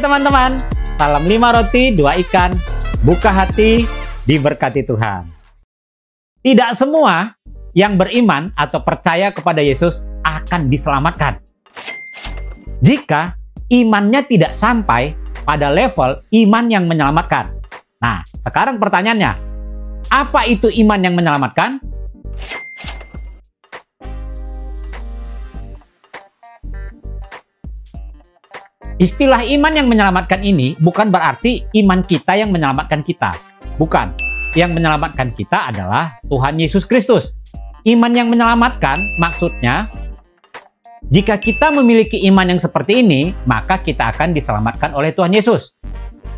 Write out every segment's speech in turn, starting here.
teman-teman, salam 5 roti, 2 ikan, buka hati, diberkati Tuhan. Tidak semua yang beriman atau percaya kepada Yesus akan diselamatkan. Jika imannya tidak sampai pada level iman yang menyelamatkan. Nah, sekarang pertanyaannya, apa itu iman yang menyelamatkan? Istilah iman yang menyelamatkan ini bukan berarti iman kita yang menyelamatkan kita. Bukan. Yang menyelamatkan kita adalah Tuhan Yesus Kristus. Iman yang menyelamatkan maksudnya, jika kita memiliki iman yang seperti ini, maka kita akan diselamatkan oleh Tuhan Yesus.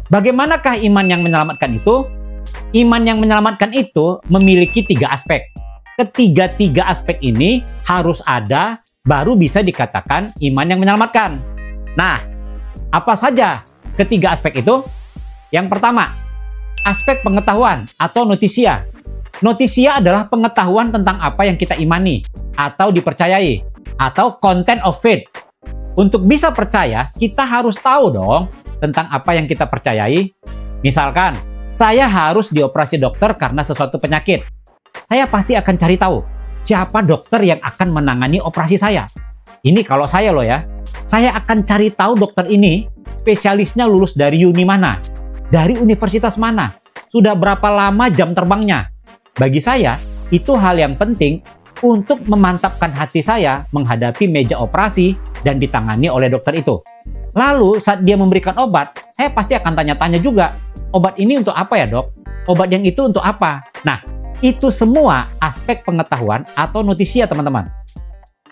Bagaimanakah iman yang menyelamatkan itu? Iman yang menyelamatkan itu memiliki 3 aspek. Ketiga-tiga aspek ini harus ada, baru bisa dikatakan iman yang menyelamatkan. Nah, apa saja ketiga aspek itu? Yang pertama, aspek pengetahuan atau notisia. Notisia adalah pengetahuan tentang apa yang kita imani atau dipercayai, atau content of faith. Untuk bisa percaya, kita harus tahu dong tentang apa yang kita percayai. Misalkan, saya harus dioperasi dokter karena sesuatu penyakit. Saya pasti akan cari tahu siapa dokter yang akan menangani operasi saya. Ini kalau saya loh ya. Saya akan cari tahu dokter ini spesialisnya lulus dari uni mana, dari universitas mana, sudah berapa lama jam terbangnya. Bagi saya, itu hal yang penting untuk memantapkan hati saya menghadapi meja operasi dan ditangani oleh dokter itu. Lalu saat dia memberikan obat, saya pasti akan tanya-tanya juga, obat ini untuk apa ya dok? Obat yang itu untuk apa? Nah, itu semua aspek pengetahuan atau notisia teman-teman.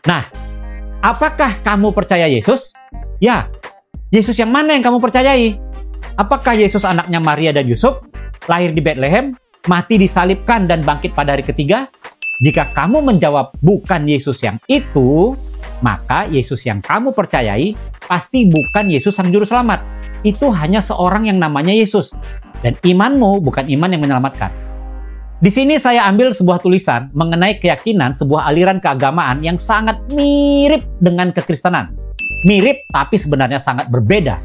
Nah, apakah kamu percaya Yesus? Ya, Yesus yang mana yang kamu percayai? Apakah Yesus anaknya Maria dan Yusuf, lahir di Bethlehem, mati disalibkan dan bangkit pada hari ketiga? Jika kamu menjawab bukan Yesus yang itu, maka Yesus yang kamu percayai pasti bukan Yesus sang juru selamat. Itu hanya seorang yang namanya Yesus. Dan imanmu bukan iman yang menyelamatkan. Di sini saya ambil sebuah tulisan mengenai keyakinan sebuah aliran keagamaan yang sangat mirip dengan kekristenan. Mirip tapi sebenarnya sangat berbeda.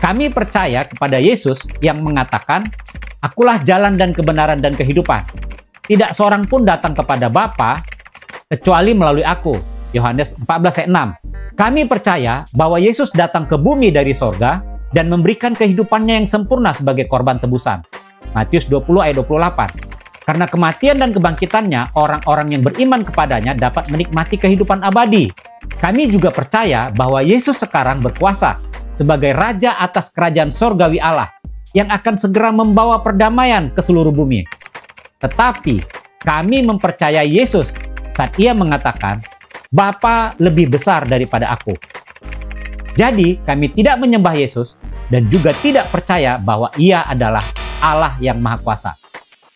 Kami percaya kepada Yesus yang mengatakan, "Akulah jalan dan kebenaran dan kehidupan. Tidak seorang pun datang kepada Bapa kecuali melalui aku." Yohanes 14 ayat 6. Kami percaya bahwa Yesus datang ke bumi dari sorga dan memberikan kehidupannya yang sempurna sebagai korban tebusan. Matius 20 ayat 28. Karena kematian dan kebangkitannya, orang-orang yang beriman kepadanya dapat menikmati kehidupan abadi. Kami juga percaya bahwa Yesus sekarang berkuasa sebagai Raja atas kerajaan sorgawi Allah yang akan segera membawa perdamaian ke seluruh bumi. Tetapi kami mempercayai Yesus saat ia mengatakan, "Bapa lebih besar daripada aku." Jadi kami tidak menyembah Yesus dan juga tidak percaya bahwa ia adalah Allah yang Maha Kuasa.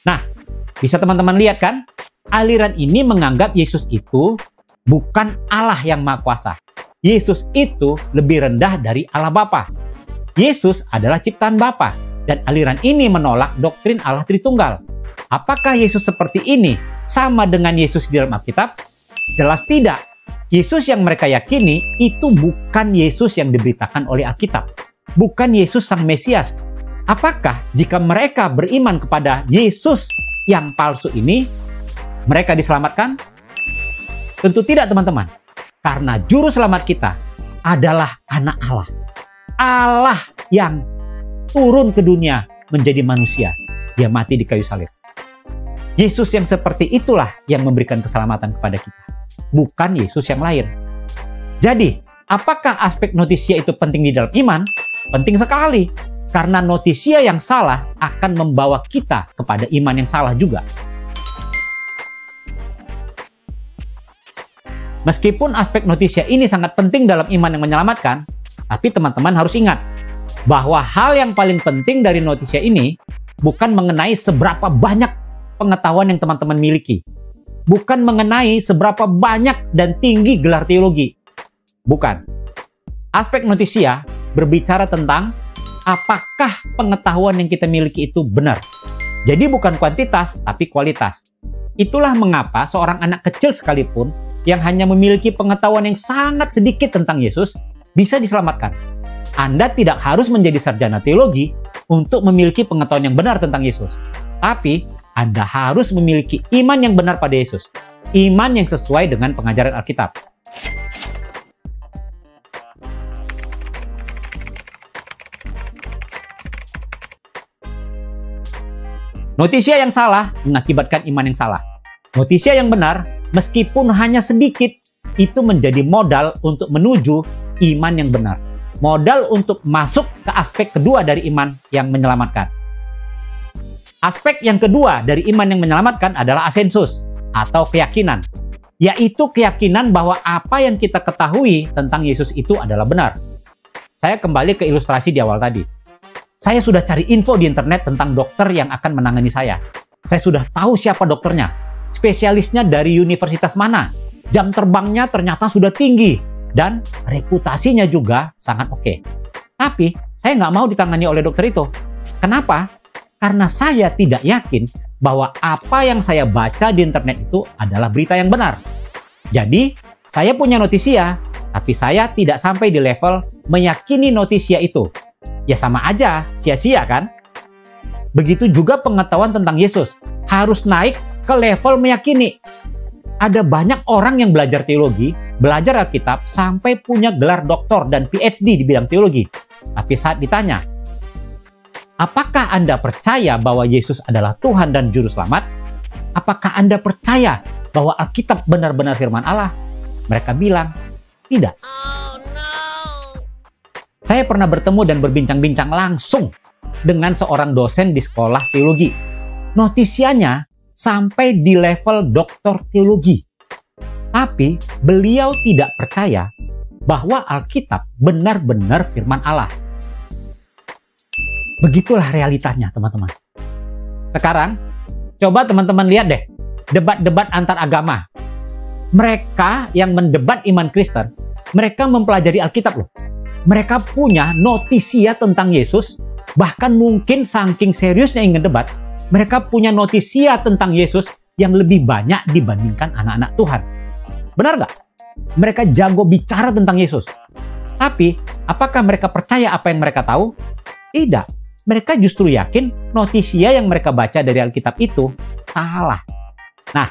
Nah, bisa teman-teman lihat kan? Aliran ini menganggap Yesus itu bukan Allah yang Maha Kuasa. Yesus itu lebih rendah dari Allah Bapa. Yesus adalah ciptaan Bapa. Dan aliran ini menolak doktrin Allah Tritunggal. Apakah Yesus seperti ini sama dengan Yesus di dalam Alkitab? Jelas tidak. Yesus yang mereka yakini itu bukan Yesus yang diberitakan oleh Alkitab. Bukan Yesus sang Mesias. Apakah jika mereka beriman kepada Yesus yang palsu ini, mereka diselamatkan? Tentu tidak teman-teman. Karena juru selamat kita adalah anak Allah. Allah yang turun ke dunia menjadi manusia. Dia mati di kayu salib. Yesus yang seperti itulah yang memberikan keselamatan kepada kita. Bukan Yesus yang lain. Jadi, apakah aspek notisia itu penting di dalam iman? Penting sekali. Karena notisia yang salah akan membawa kita kepada iman yang salah juga. Meskipun aspek notisia ini sangat penting dalam iman yang menyelamatkan, tapi teman-teman harus ingat bahwa hal yang paling penting dari notisia ini bukan mengenai seberapa banyak pengetahuan yang teman-teman miliki. Bukan mengenai seberapa banyak dan tinggi gelar teologi. Bukan. Aspek notisia berbicara tentang apakah pengetahuan yang kita miliki itu benar. Jadi bukan kuantitas, tapi kualitas. Itulah mengapa seorang anak kecil sekalipun yang hanya memiliki pengetahuan yang sangat sedikit tentang Yesus bisa diselamatkan. Anda tidak harus menjadi sarjana teologi untuk memiliki pengetahuan yang benar tentang Yesus. Tapi, Anda harus memiliki iman yang benar pada Yesus. Iman yang sesuai dengan pengajaran Alkitab. Notisia yang salah mengakibatkan iman yang salah. Notisia yang benar, meskipun hanya sedikit, itu menjadi modal untuk menuju iman yang benar. Modal untuk masuk ke aspek kedua dari iman yang menyelamatkan. Aspek yang kedua dari iman yang menyelamatkan adalah asensus atau keyakinan. Yaitu keyakinan bahwa apa yang kita ketahui tentang Yesus itu adalah benar. Saya kembali ke ilustrasi di awal tadi. Saya sudah cari info di internet tentang dokter yang akan menangani saya. Saya sudah tahu siapa dokternya, spesialisnya dari universitas mana, jam terbangnya ternyata sudah tinggi, dan reputasinya juga sangat oke. Tapi, saya nggak mau ditangani oleh dokter itu. Kenapa? Karena saya tidak yakin bahwa apa yang saya baca di internet itu adalah berita yang benar. Jadi, saya punya notisia, tapi saya tidak sampai di level meyakini notisia itu. Ya sama aja, sia-sia kan? Begitu juga pengetahuan tentang Yesus. Harus naik ke level meyakini. Ada banyak orang yang belajar teologi, belajar Alkitab, sampai punya gelar doktor dan PhD di bidang teologi. Tapi saat ditanya, apakah Anda percaya bahwa Yesus adalah Tuhan dan Juru Selamat? Apakah Anda percaya bahwa Alkitab benar-benar firman Allah? Mereka bilang, tidak. Saya pernah bertemu dan berbincang-bincang langsung dengan seorang dosen di sekolah teologi. Notisianya sampai di level doktor teologi. Tapi beliau tidak percaya bahwa Alkitab benar-benar firman Allah. Begitulah realitanya, teman-teman. Sekarang, coba teman-teman lihat deh, debat-debat antar agama. Mereka yang mendebat iman Kristen, mereka mempelajari Alkitab loh. Mereka punya notisia tentang Yesus, bahkan mungkin saking seriusnya ingin debat, mereka punya notisia tentang Yesus yang lebih banyak dibandingkan anak-anak Tuhan. Benar nggak? Mereka jago bicara tentang Yesus. Tapi, apakah mereka percaya apa yang mereka tahu? Tidak. Mereka justru yakin notisia yang mereka baca dari Alkitab itu salah. Nah,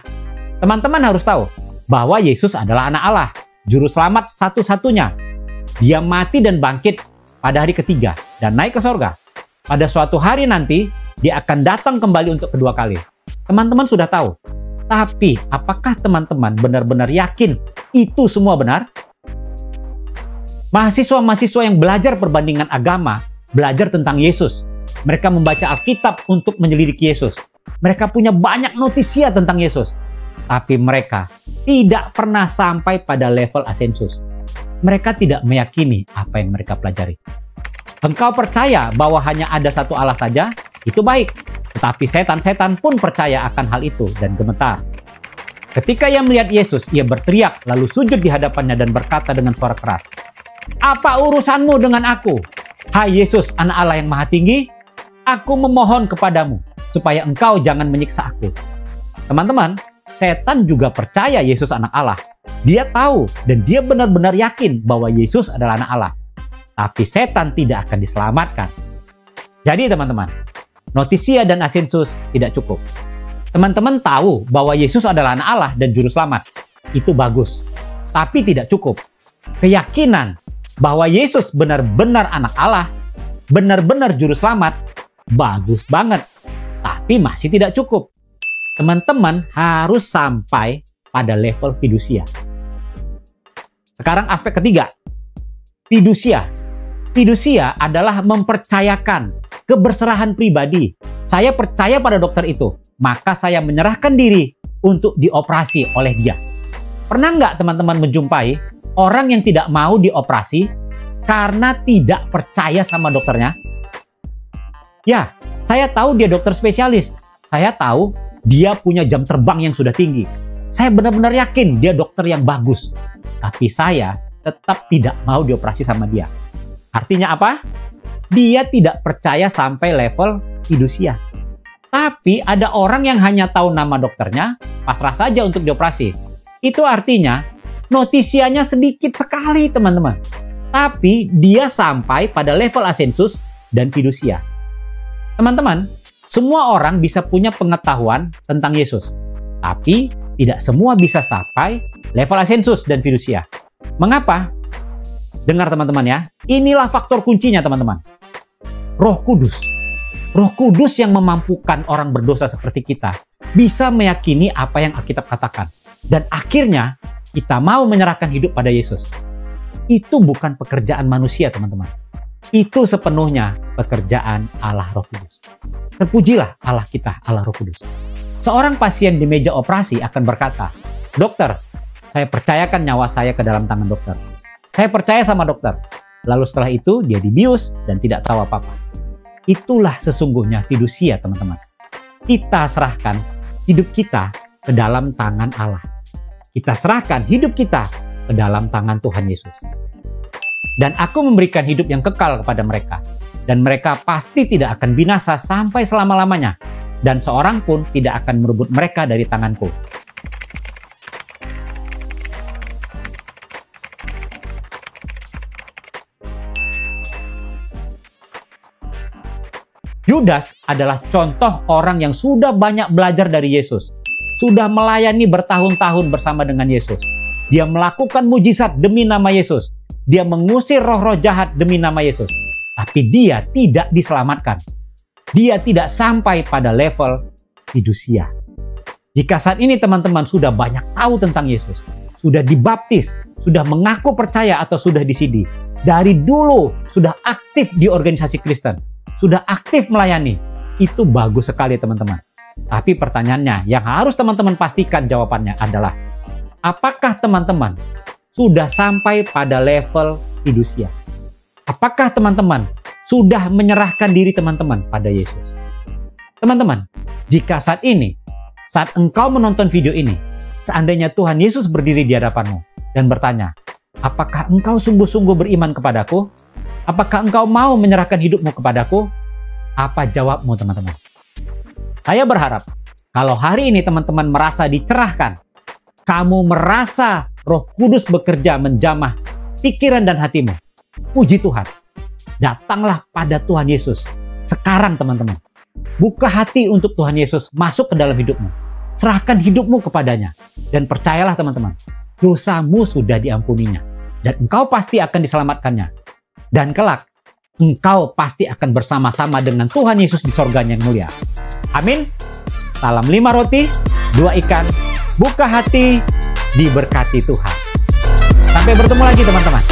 teman-teman harus tahu bahwa Yesus adalah anak Allah, Juru Selamat satu-satunya. Dia mati dan bangkit pada hari ketiga dan naik ke sorga. Pada suatu hari nanti, dia akan datang kembali untuk kedua kali. Teman-teman sudah tahu. Tapi, apakah teman-teman benar-benar yakin itu semua benar? Mahasiswa-mahasiswa yang belajar perbandingan agama, belajar tentang Yesus. Mereka membaca Alkitab untuk menyelidiki Yesus. Mereka punya banyak notisia tentang Yesus. Tapi mereka tidak pernah sampai pada level asensus. Mereka tidak meyakini apa yang mereka pelajari. Engkau percaya bahwa hanya ada satu Allah saja, itu baik. Tetapi setan-setan pun percaya akan hal itu dan gemetar. Ketika ia melihat Yesus, ia berteriak lalu sujud di hadapannya dan berkata dengan suara keras, "Apa urusanmu dengan aku? Hai Yesus, anak Allah yang maha tinggi, aku memohon kepadamu supaya engkau jangan menyiksa aku." Teman-teman, setan juga percaya Yesus anak Allah. Dia tahu dan dia benar-benar yakin bahwa Yesus adalah anak Allah. Tapi setan tidak akan diselamatkan. Jadi teman-teman, notisia dan asensus tidak cukup. Teman-teman tahu bahwa Yesus adalah anak Allah dan Juru Selamat. Itu bagus. Tapi tidak cukup. Keyakinan bahwa Yesus benar-benar anak Allah, benar-benar Juru Selamat, bagus banget. Tapi masih tidak cukup. Teman-teman harus sampai pada level fidusia. Sekarang aspek ketiga, fidusia. Fidusia adalah mempercayakan keberserahan pribadi. Saya percaya pada dokter itu, maka saya menyerahkan diri untuk dioperasi oleh dia. Pernah nggak teman-teman menjumpai orang yang tidak mau dioperasi karena tidak percaya sama dokternya? Ya, saya tahu dia dokter spesialis. Saya tahu dia punya jam terbang yang sudah tinggi. Saya benar-benar yakin dia dokter yang bagus. Tapi saya tetap tidak mau dioperasi sama dia. Artinya apa? Dia tidak percaya sampai level fidusia. Tapi ada orang yang hanya tahu nama dokternya, pasrah saja untuk dioperasi. Itu artinya notisianya sedikit sekali, teman-teman. Tapi dia sampai pada level asensus dan fidusia. Teman-teman, semua orang bisa punya pengetahuan tentang Yesus. Tapi tidak semua bisa sampai level asensus dan fidusia. Mengapa? Dengar teman-teman ya, inilah faktor kuncinya teman-teman. Roh Kudus. Roh Kudus yang memampukan orang berdosa seperti kita bisa meyakini apa yang Alkitab katakan. Dan akhirnya kita mau menyerahkan hidup pada Yesus. Itu bukan pekerjaan manusia teman-teman. Itu sepenuhnya pekerjaan Allah Roh Kudus. Terpujilah Allah kita, Allah Roh Kudus. Seorang pasien di meja operasi akan berkata, "Dokter, saya percayakan nyawa saya ke dalam tangan dokter. Saya percaya sama dokter." Lalu setelah itu dia dibius dan tidak tahu apa-apa. Itulah sesungguhnya fidusia teman-teman. Kita serahkan hidup kita ke dalam tangan Allah. Kita serahkan hidup kita ke dalam tangan Tuhan Yesus. Dan aku memberikan hidup yang kekal kepada mereka. Dan mereka pasti tidak akan binasa sampai selama-lamanya. Dan seorang pun tidak akan merebut mereka dari tanganku. Yudas adalah contoh orang yang sudah banyak belajar dari Yesus. Sudah melayani bertahun-tahun bersama dengan Yesus. Dia melakukan mujizat demi nama Yesus. Dia mengusir roh-roh jahat demi nama Yesus. Tapi dia tidak diselamatkan. Dia tidak sampai pada level fidusia. Jika saat ini teman-teman sudah banyak tahu tentang Yesus, sudah dibaptis, sudah mengaku percaya atau sudah disidi, dari dulu sudah aktif di organisasi Kristen, sudah aktif melayani, itu bagus sekali teman-teman. Tapi pertanyaannya yang harus teman-teman pastikan jawabannya adalah, apakah teman-teman sudah sampai pada level fidusia? Apakah teman-teman sudah menyerahkan diri teman-teman pada Yesus? Teman-teman, jika saat ini, saat engkau menonton video ini, seandainya Tuhan Yesus berdiri di hadapanmu dan bertanya, apakah engkau sungguh-sungguh beriman kepadaku? Apakah engkau mau menyerahkan hidupmu kepadaku? Apa jawabmu teman-teman? Saya berharap kalau hari ini teman-teman merasa dicerahkan, kamu merasa Roh Kudus bekerja menjamah pikiran dan hatimu. Puji Tuhan. Datanglah pada Tuhan Yesus sekarang teman-teman. Buka hati untuk Tuhan Yesus masuk ke dalam hidupmu. Serahkan hidupmu kepadanya. Dan percayalah teman-teman, dosamu sudah diampuninya. Dan engkau pasti akan diselamatkannya. Dan kelak, engkau pasti akan bersama-sama dengan Tuhan Yesus di sorganya yang mulia. Amin. Salam 5 roti, 2 ikan. Buka hati, diberkati Tuhan. Sampai bertemu lagi teman-teman.